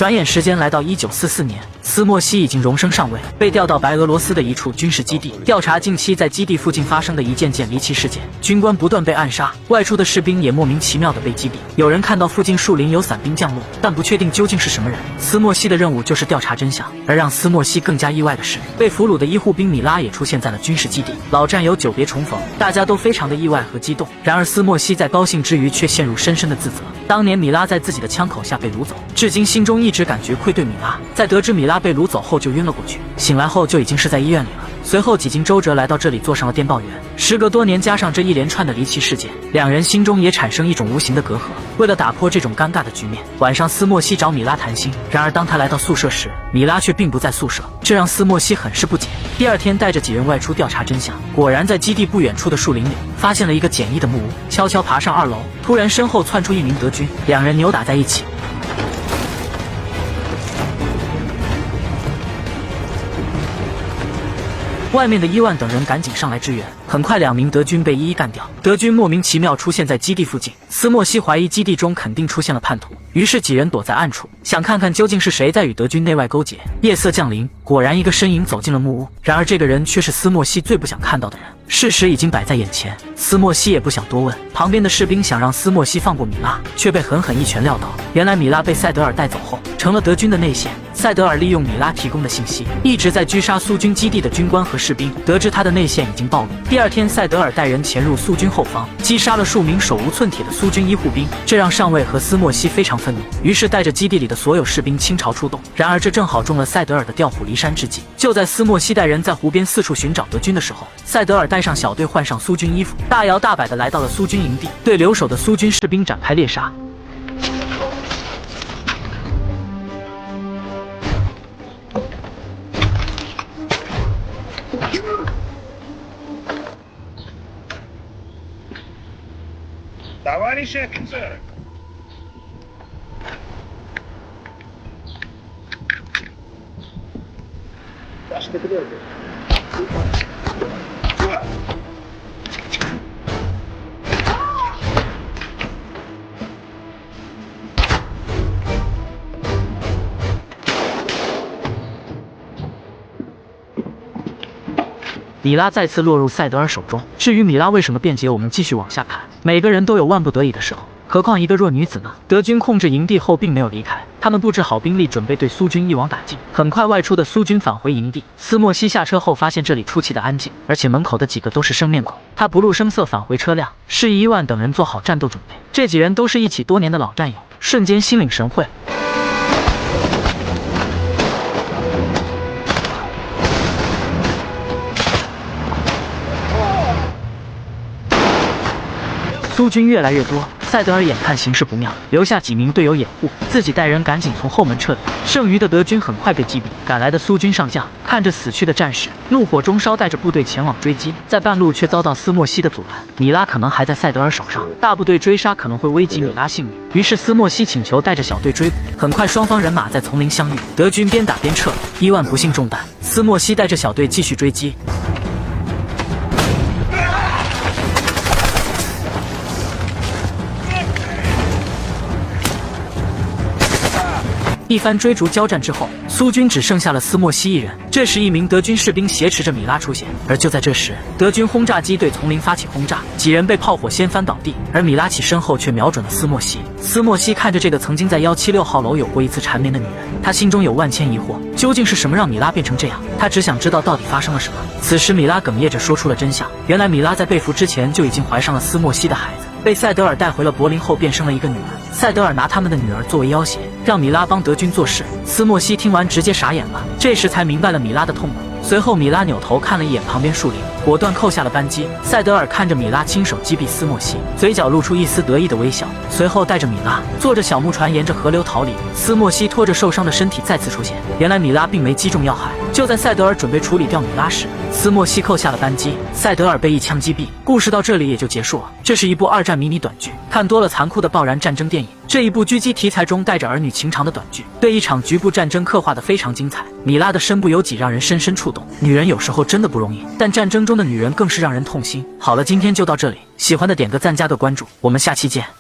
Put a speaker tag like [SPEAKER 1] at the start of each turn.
[SPEAKER 1] 转眼时间来到1944年，斯莫西已经荣升上尉，被调到白俄罗斯的一处军事基地，调查近期在基地附近发生的一件件离奇事件。军官不断被暗杀，外出的士兵也莫名其妙的被击毙。有人看到附近树林有伞兵降落，但不确定究竟是什么人。斯莫西的任务就是调查真相，而让斯莫西更加意外的是，被俘虏的医护兵米拉也出现在了军事基地。老战友久别重逢，大家都非常的意外和激动。然而斯莫西在高兴之余却陷入深深的自责。当年米拉在自己的枪口下被掳走，至今心中一直感觉愧对米拉。在得知米拉被掳走后就晕了过去，醒来后就已经是在医院里了。随后几经周折来到这里做上了电报员。时隔多年，加上这一连串的离奇事件，两人心中也产生一种无形的隔阂。为了打破这种尴尬的局面，晚上斯莫西找米拉谈心。然而当他来到宿舍时，米拉却并不在宿舍，这让斯莫西很是不解。第二天带着几人外出调查真相，果然在基地不远处的树林里发现了一个简易的木屋，悄悄爬上2楼，突然身后窜出一名德军，两人扭打在一起。外面的伊万等人赶紧上来支援，很快2名德军被一一干掉。德军莫名其妙出现在基地附近，斯莫西怀疑基地中肯定出现了叛徒，于是几人躲在暗处，想看看究竟是谁在与德军内外勾结。夜色降临，果然一个身影走进了木屋，然而这个人却是斯莫西最不想看到的人。事实已经摆在眼前，斯莫西也不想多问。旁边的士兵想让斯莫西放过米拉，却被狠狠一拳撂倒。原来米拉被塞德尔带走后，成了德军的内线。塞德尔利用米拉提供的信息，一直在狙杀苏军基地的军官和士兵。得知他的内线已经暴露，第二天塞德尔带人潜入苏军后方，击杀了数名手无寸铁的苏军医护兵，这让上尉和斯莫西非常愤怒，于是带着基地里的所有士兵倾巢出动。然而这正好中了塞德尔的调虎离山之计。就在斯莫西带人在湖边四处寻找德军的时候，塞德尔带上小队，换上苏军衣服，大摇大摆地来到了苏军营地，对留守的苏军士兵展开猎杀。
[SPEAKER 2] Товарищи офицеры! Что ты делаешь?
[SPEAKER 1] 米拉再次落入塞德尔手中。至于米拉为什么辩解，我们继续往下看。每个人都有万不得已的时候，何况一个弱女子呢？德军控制营地后并没有离开，他们布置好兵力，准备对苏军一网打尽。很快，外出的苏军返回营地。斯莫西下车后发现这里出奇的安静，而且门口的几个都是生面孔。他不露声色返回车辆，示意伊万等人做好战斗准备。这几人都是一起多年的老战友，瞬间心领神会。苏军越来越多，塞德尔眼看形势不妙，留下几名队友掩护，自己带人赶紧从后门撤离。剩余的德军很快被击毙。赶来的苏军上将看着死去的战士，怒火中烧，带着部队前往追击，在半路却遭到斯莫西的阻拦。米拉可能还在塞德尔手上，大部队追杀可能会危及米拉性命，于是斯莫西请求带着小队追捕。很快，双方人马在丛林相遇，德军边打边撤，伊万不幸中弹。斯莫西带着小队继续追击。一番追逐交战之后，苏军只剩下了斯莫西一人。这时，一名德军士兵挟持着米拉出现，而就在这时，德军轰炸机对丛林发起轰炸，几人被炮火掀翻倒地，而米拉起身后却瞄准了斯莫西。斯莫西看着这个曾经在176号楼有过一次缠绵的女人，他心中有万千疑惑，究竟是什么让米拉变成这样？他只想知道到底发生了什么。此时，米拉哽咽着说出了真相，原来米拉在被俘之前就已经怀上了斯莫西的孩子。被塞德尔带回了柏林后，便生了一个女儿。塞德尔拿他们的女儿作为要挟，让米拉帮德军做事。斯莫西听完直接傻眼了，这时才明白了米拉的痛苦。随后，米拉扭头看了一眼旁边树林，果断扣下了扳机。塞德尔看着米拉亲手击毙斯莫西，嘴角露出一丝得意的微笑。随后，带着米拉坐着小木船沿着河流逃离。斯莫西拖着受伤的身体再次出现，原来米拉并没击中要害。就在塞德尔准备处理掉米拉时，斯莫西扣下了扳机，塞德尔被一枪击毙。故事到这里也就结束了。这是一部2战迷你短剧，看多了残酷的爆燃战争电影。这一部狙击题材中带着儿女情长的短剧，对一场局部战争刻画得非常精彩。米拉的身不由己让人深深触动。女人有时候真的不容易，但战争中的女人更是让人痛心。好了，今天就到这里，喜欢的点个赞加个关注，我们下期见。